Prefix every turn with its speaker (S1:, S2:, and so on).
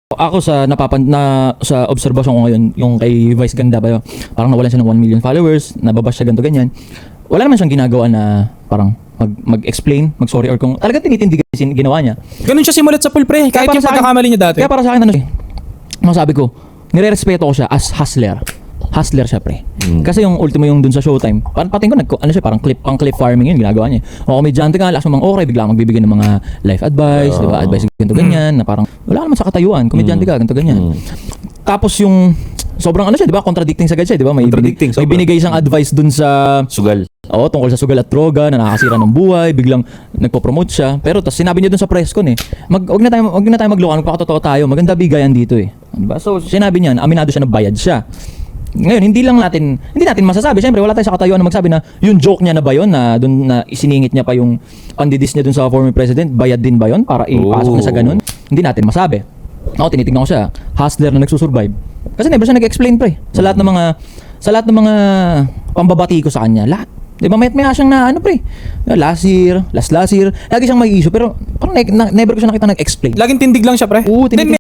S1: Ako sa sa obserbasyon ko ngayon, yung kay Vice Ganda ba, parang nawalan siya ng 1 million followers, nababash siya ganito ganyan. Wala naman siyang ginagawa na parang mag-explain, mag-sorry, or kung talaga tinitindigan ginawa niya.
S2: Ganun siya simulat sa pool, pre. Kahit yung pagkakamali niya dati.
S1: Kaya para sa akin, masabi ko, nire-respeto ko siya as hustler. Hustler siya, pre. Kasi yung ultimo yung dun sa Showtime, pating ko parang clip farming yun ginagawa niya. O komedyante ka, lakas mo mga okay, bigla magbibigay ng mga life advice, di ba? Advice ganito ganyan, na parang wala naman sa katayuan, komedyante ka, ganito ganyan. Tapos yung sobrang di ba? Contradicting sa siya, di ba? May binigay isang advice dun sa
S3: Sugal.
S1: Oo, tungkol sa sugal at droga na nakakasira ng buhay, biglang nagpo-promote siya. Pero tas sinabi niya dun sa press con wag na tayo magloka, magpakatotoo tayo. Maganda bigayan dito Diba? So sinabi niya, aminado siya na bayad siya. Ngayon, hindi natin masasabi. Siyempre, wala tayo sa katayuan na magsabi na yung joke niya na ba yun, na doon na isiningit niya pa yung pandidis niya dun sa former president, bayad din ba yun para ipasok na sa ganun? Hindi natin masabi. Ako, tinitingnan ko siya, hustler na nagsusurvive. Kasi never siya nag-explain, pre. Sa lahat ng mga pambabati ko sa kanya, lahat. Di ba, may siyang pre. Last year, lagi siyang may issue, pero parang never ko siya nakita nag-explain.
S2: Laging tindig lang siya, pre.
S1: Oo,